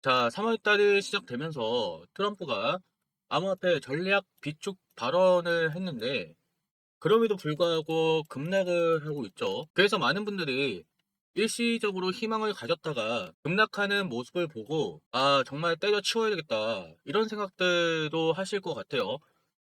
자, 3월달이 시작되면서 트럼프가 암호화폐 전략 비축 발언을 했는데, 그럼에도 불구하고 급락을 하고 있죠. 그래서 많은 분들이 일시적으로 희망을 가졌다가 급락하는 모습을 보고, 아, 정말 때려치워야겠다, 이런 생각들도 하실 것 같아요.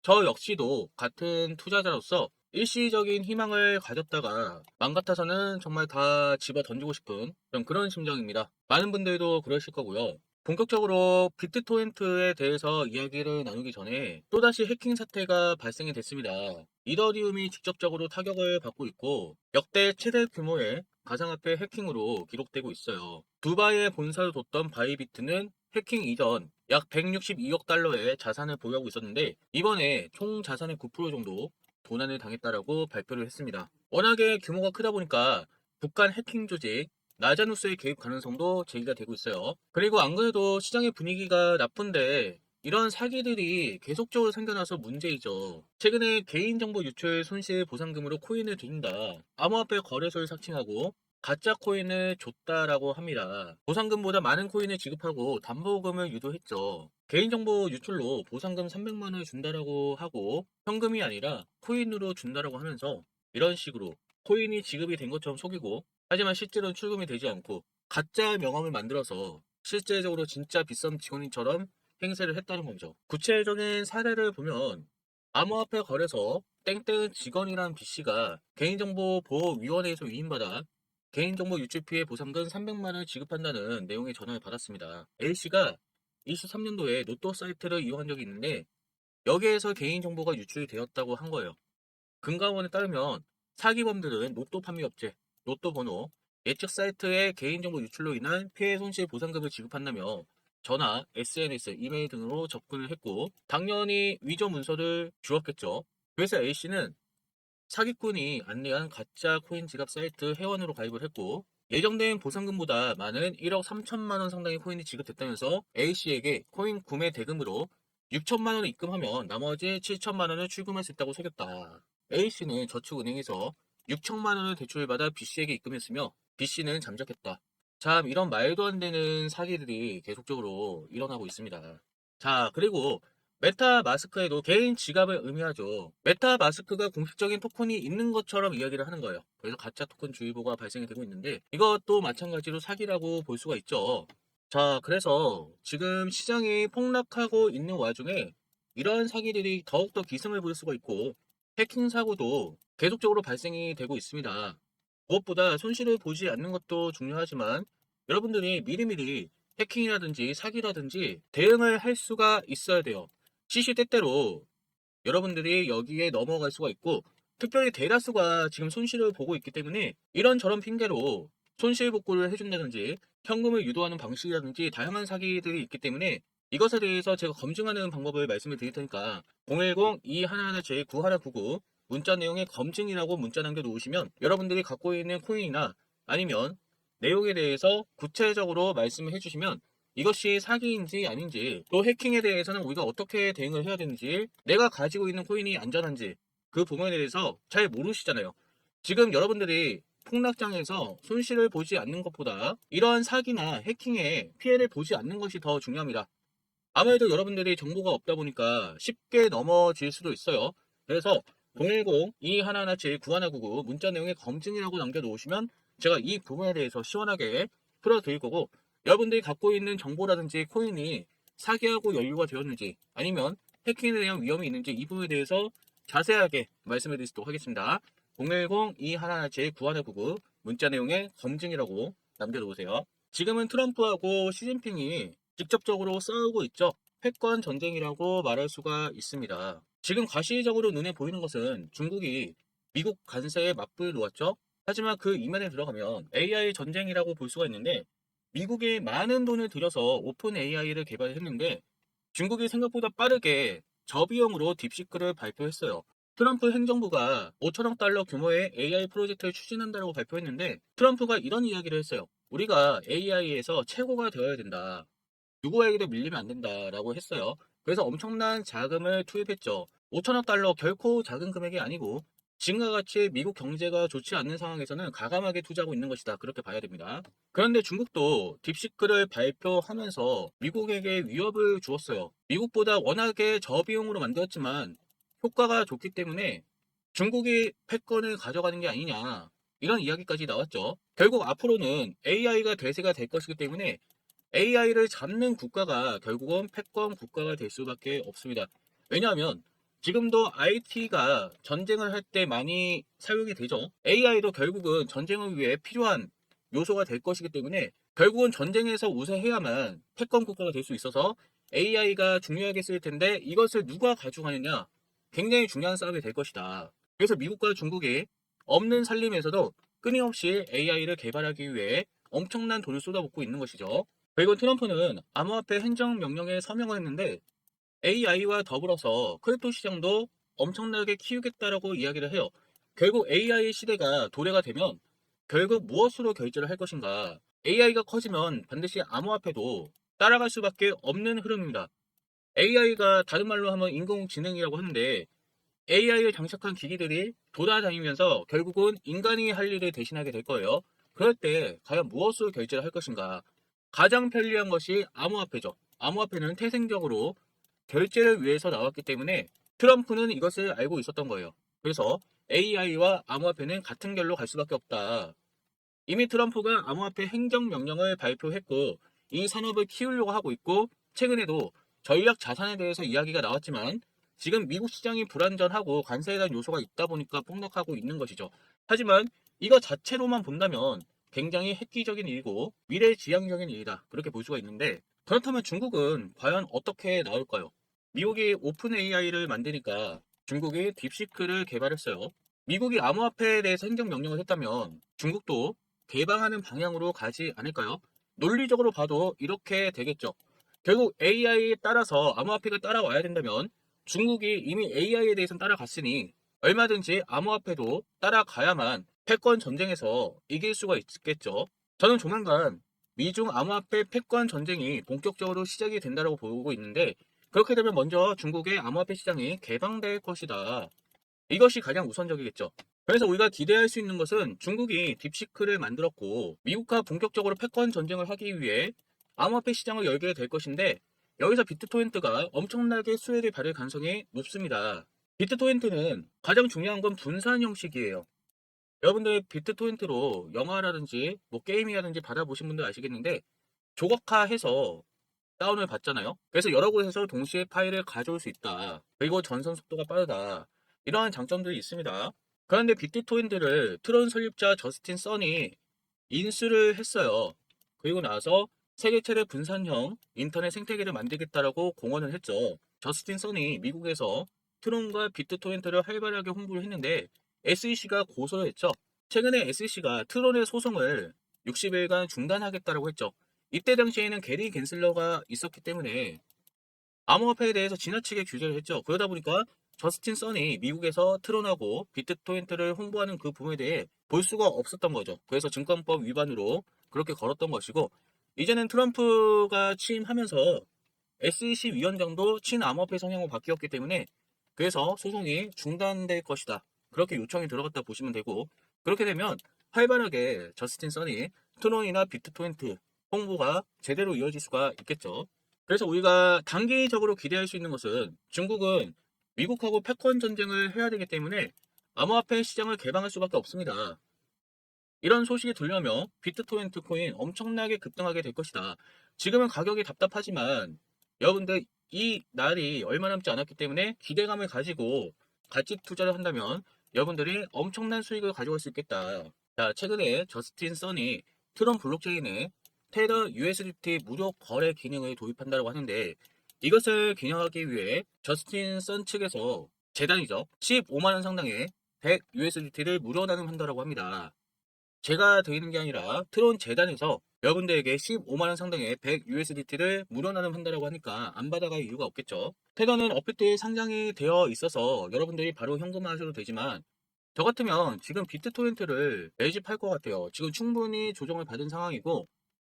저 역시도 같은 투자자로서 일시적인 희망을 가졌다가 맘 같아서는 정말 다 집어 던지고 싶은 그런 심정입니다. 많은 분들도 그러실 거고요. 본격적으로 비트토렌트에 대해서 이야기를 나누기 전에 또다시 해킹 사태가 발생이 됐습니다. 이더리움이 직접적으로 타격을 받고 있고 역대 최대 규모의 가상화폐 해킹으로 기록되고 있어요. 두바이에 본사를 뒀던 바이비트는 해킹 이전 약 162억 달러의 자산을 보유하고 있었는데 이번에 총 자산의 9% 정도 도난을 당했다라고 발표를 했습니다. 워낙에 규모가 크다 보니까 북한 해킹 조직 나자누스의 개입 가능성도 제기가 되고 있어요. 그리고 안 그래도 시장의 분위기가 나쁜데 이런 사기들이 계속적으로 생겨나서 문제이죠. 최근에 개인정보 유출 손실 보상금으로 코인을 드린다, 암호화폐 거래소를 사칭하고 가짜 코인을 줬다라고 합니다. 보상금보다 많은 코인을 지급하고 담보금을 유도했죠. 개인정보 유출로 보상금 300만 원을 준다라고 하고 현금이 아니라 코인으로 준다라고 하면서 이런 식으로 코인이 지급이 된 것처럼 속이고, 하지만 실제로는 출금이 되지 않고 가짜 명함을 만들어서 실제적으로 진짜 빗썸 직원인처럼 행세를 했다는 거죠. 구체적인 사례를 보면 암호화폐 거래소 땡땡 직원이란 B씨가 개인정보보호위원회에서 위임받아 개인정보 유출 피해 보상금 300만 원을 지급한다는 내용의 전화를 받았습니다. A씨가 23년도에 로또 사이트를 이용한 적이 있는데 여기에서 개인정보가 유출이 되었다고 한 거예요. 금감원에 따르면 사기범들은 로또 판매 업체, 로또 번호, 예측 사이트의 개인정보 유출로 인한 피해 손실 보상금을 지급한다며 전화, SNS, 이메일 등으로 접근을 했고 당연히 위조 문서를 주었겠죠. 그래서 A씨는 사기꾼이 안내한 가짜 코인 지갑 사이트 회원으로 가입을 했고 예정된 보상금보다 많은 1억 3천만 원 상당의 코인이 지급됐다면서 A씨에게 코인 구매 대금으로 6천만 원을 입금하면 나머지 7천만 원을 출금할 수 있다고 속였다. A씨는 저축은행에서 6천만 원을 대출받아 B씨에게 입금했으며 B씨는 잠적했다. 참, 이런 말도 안 되는 사기들이 계속적으로 일어나고 있습니다. 자, 그리고 메타마스크에도 개인 지갑을 의미하죠. 메타마스크가 공식적인 토큰이 있는 것처럼 이야기를 하는 거예요. 그래서 가짜 토큰 주의보가 발생이 되고 있는데 이것도 마찬가지로 사기라고 볼 수가 있죠. 자, 그래서 지금 시장이 폭락하고 있는 와중에 이런 사기들이 더욱더 기승을 부릴 수가 있고 해킹 사고도 계속적으로 발생이 되고 있습니다. 무엇보다 손실을 보지 않는 것도 중요하지만 여러분들이 미리미리 해킹이라든지 사기라든지 대응을 할 수가 있어야 돼요. 시시때때로 여러분들이 여기에 넘어갈 수가 있고 특별히 대다수가 지금 손실을 보고 있기 때문에 이런저런 핑계로 손실 복구를 해준다든지 현금을 유도하는 방식이라든지 다양한 사기들이 있기 때문에 이것에 대해서 제가 검증하는 방법을 말씀을 드릴 테니까 010-211-J9199 문자 내용에 검증이라고 문자 남겨놓으시면 여러분들이 갖고 있는 코인이나 아니면 내용에 대해서 구체적으로 말씀을 해주시면 이것이 사기인지 아닌지, 또 해킹에 대해서는 우리가 어떻게 대응을 해야 되는지, 내가 가지고 있는 코인이 안전한지 그 부분에 대해서 잘 모르시잖아요. 지금 여러분들이 폭락장에서 손실을 보지 않는 것보다 이러한 사기나 해킹에 피해를 보지 않는 것이 더 중요합니다. 아무래도 여러분들이 정보가 없다 보니까 쉽게 넘어질 수도 있어요. 그래서 010-211-79199 문자 내용에 검증이라고 남겨놓으시면 제가 이 부분에 대해서 시원하게 풀어드릴 거고, 여러분들이 갖고 있는 정보라든지 코인이 사기하고 연루가 되었는지 아니면 해킹에 대한 위험이 있는지 이 부분에 대해서 자세하게 말씀해 드리도록 하겠습니다. 010-211-79199 문자 내용에 검증이라고 남겨놓으세요. 지금은 트럼프하고 시진핑이 직접적으로 싸우고 있죠. 패권 전쟁이라고 말할 수가 있습니다. 지금 과시적으로 눈에 보이는 것은 중국이 미국 관세에 맞불 놓았죠. 하지만 그 이면에 들어가면 AI 전쟁이라고 볼 수가 있는데 미국이 많은 돈을 들여서 오픈 AI를 개발했는데 중국이 생각보다 빠르게 저비용으로 딥시크를 발표했어요. 트럼프 행정부가 5천억 달러 규모의 AI 프로젝트를 추진한다고 발표했는데 트럼프가 이런 이야기를 했어요. 우리가 AI에서 최고가 되어야 된다. 누구에게도 밀리면 안 된다라고 했어요. 그래서 엄청난 자금을 투입했죠. 5천억 달러 결코 작은 금액이 아니고 지금과 같이 미국 경제가 좋지 않는 상황에서는 가감하게 투자하고 있는 것이다. 그렇게 봐야 됩니다. 그런데 중국도 딥시크를 발표하면서 미국에게 위협을 주었어요. 미국보다 워낙에 저비용으로 만들었지만 효과가 좋기 때문에 중국이 패권을 가져가는 게 아니냐. 이런 이야기까지 나왔죠. 결국 앞으로는 AI가 대세가 될 것이기 때문에 AI를 잡는 국가가 결국은 패권 국가가 될 수밖에 없습니다. 왜냐하면 지금도 IT가 전쟁을 할 때 많이 사용이 되죠. AI도 결국은 전쟁을 위해 필요한 요소가 될 것이기 때문에 결국은 전쟁에서 우세해야만 패권 국가가 될 수 있어서 AI가 중요하게 쓰일 텐데 이것을 누가 가져가느냐 굉장히 중요한 싸움이 될 것이다. 그래서 미국과 중국이 없는 살림에서도 끊임없이 AI를 개발하기 위해 엄청난 돈을 쏟아붓고 있는 것이죠. 그리고 트럼프는 암호화폐 행정명령에 서명을 했는데 AI와 더불어서 크립토 시장도 엄청나게 키우겠다라고 이야기를 해요. 결국 AI 시대가 도래가 되면 결국 무엇으로 결제를 할 것인가? AI가 커지면 반드시 암호화폐도 따라갈 수밖에 없는 흐름입니다. AI가 다른 말로 하면 인공지능이라고 하는데 AI를 장착한 기기들이 돌아다니면서 결국은 인간이 할 일을 대신하게 될 거예요. 그럴 때 과연 무엇으로 결제를 할 것인가? 가장 편리한 것이 암호화폐죠. 암호화폐는 태생적으로 결제를 위해서 나왔기 때문에 트럼프는 이것을 알고 있었던 거예요. 그래서 AI와 암호화폐는 같은 결로 갈 수밖에 없다. 이미 트럼프가 암호화폐 행정명령을 발표했고 이 산업을 키우려고 하고 있고 최근에도 전략 자산에 대해서 이야기가 나왔지만 지금 미국 시장이 불안전하고 관세에 대한 요소가 있다 보니까 폭락하고 있는 것이죠. 하지만 이거 자체로만 본다면 굉장히 획기적인 일이고 미래지향적인 일이다. 그렇게 볼 수가 있는데 그렇다면 중국은 과연 어떻게 나올까요? 미국이 오픈 AI를 만드니까 중국이 딥시크를 개발했어요. 미국이 암호화폐에 대해서 행정명령을 했다면 중국도 개방하는 방향으로 가지 않을까요? 논리적으로 봐도 이렇게 되겠죠. 결국 AI에 따라서 암호화폐가 따라와야 된다면 중국이 이미 AI에 대해서는 따라갔으니 얼마든지 암호화폐도 따라가야만 패권 전쟁에서 이길 수가 있겠죠. 저는 조만간 미중 암호화폐 패권 전쟁이 본격적으로 시작이 된다고 보고 있는데 그렇게 되면 먼저 중국의 암호화폐 시장이 개방될 것이다. 이것이 가장 우선적이겠죠. 그래서 우리가 기대할 수 있는 것은 중국이 딥시크를 만들었고 미국과 본격적으로 패권 전쟁을 하기 위해 암호화폐 시장을 열게 될 것인데 여기서 비트토렌트가 엄청나게 수혜를 받을 가능성이 높습니다. 비트토렌트는 가장 중요한 건 분산 형식이에요. 여러분들 비트토렌트로 영화라든지 뭐 게임이라든지 받아보신 분들 아시겠는데 조각화해서 다운을 받잖아요. 그래서 여러 곳에서 동시에 파일을 가져올 수 있다. 그리고 전송 속도가 빠르다. 이러한 장점들이 있습니다. 그런데 비트토렌트를 트론 설립자 저스틴 선이 인수를 했어요. 그리고 나서 세계 최대 분산형 인터넷 생태계를 만들겠다라고 공언을 했죠. 저스틴 선이 미국에서 트론과 비트토렌트를 활발하게 홍보를 했는데 SEC가 고소를 했죠. 최근에 SEC가 트론의 소송을 60일간 중단하겠다라고 했죠. 이때 당시에는 게리 겐슬러가 있었기 때문에 암호화폐에 대해서 지나치게 규제를 했죠. 그러다 보니까 저스틴 선이 미국에서 트론하고 비트토렌트를 홍보하는 그 부분에 대해 볼 수가 없었던 거죠. 그래서 증권법 위반으로 그렇게 걸었던 것이고 이제는 트럼프가 취임하면서 SEC 위원장도 친암호화폐 성향으로 바뀌었기 때문에 그래서 소송이 중단될 것이다. 그렇게 요청이 들어갔다 보시면 되고 그렇게 되면 활발하게 저스틴 선이 트론이나 비트토렌트 홍보가 제대로 이어질 수가 있겠죠. 그래서 우리가 단기적으로 기대할 수 있는 것은 중국은 미국하고 패권 전쟁을 해야 되기 때문에 암호화폐 시장을 개방할 수밖에 없습니다. 이런 소식이 들려면 비트토렌트 코인 엄청나게 급등하게 될 것이다. 지금은 가격이 답답하지만 여러분들 이 날이 얼마 남지 않았기 때문에 기대감을 가지고 가치 투자를 한다면 여러분들이 엄청난 수익을 가져갈 수 있겠다. 자, 최근에 저스틴 선이 트론 블록체인에 테더 USDT 무료 거래 기능을 도입한다고 하는데 이것을 기념하기 위해 저스틴 선 측에서 재단이죠. 15만 원 상당의 100 USDT를 무료 나눔한다고 합니다. 제가 드리는 게 아니라 트론 재단에서 여러분들에게 15만 원 상당의 100 USDT를 무료 나눔한다고 하니까 안 받아갈 이유가 없겠죠. 테더는 업비트에 상장이 되어 있어서 여러분들이 바로 현금화하셔도 되지만 저 같으면 지금 비트토렌트를 매집할 것 같아요. 지금 충분히 조정을 받은 상황이고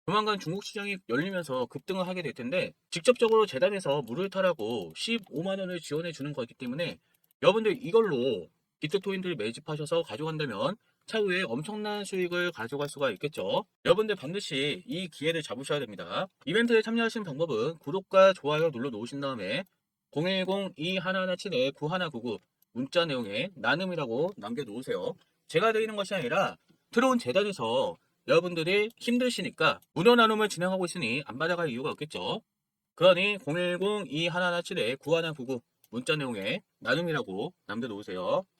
조만간 중국 시장이 열리면서 급등을 하게 될 텐데 직접적으로 재단에서 물을 타라고 15만 원을 지원해 주는 거기 때문에 여러분들 이걸로 비트코인들 매집하셔서 가져간다면 차후에 엄청난 수익을 가져갈 수가 있겠죠. 여러분들 반드시 이 기회를 잡으셔야 됩니다. 이벤트에 참여하시는 방법은 구독과 좋아요 눌러 놓으신 다음에 010-2117-9199 문자 내용에 나눔이라고 남겨놓으세요. 제가 드리는 것이 아니라 트론 재단에서 여러분들이 힘드시니까 무료 나눔을 진행하고 있으니 안 받아갈 이유가 없겠죠. 그러니 010-2117-9199 문자 내용에 나눔이라고 남겨놓으세요.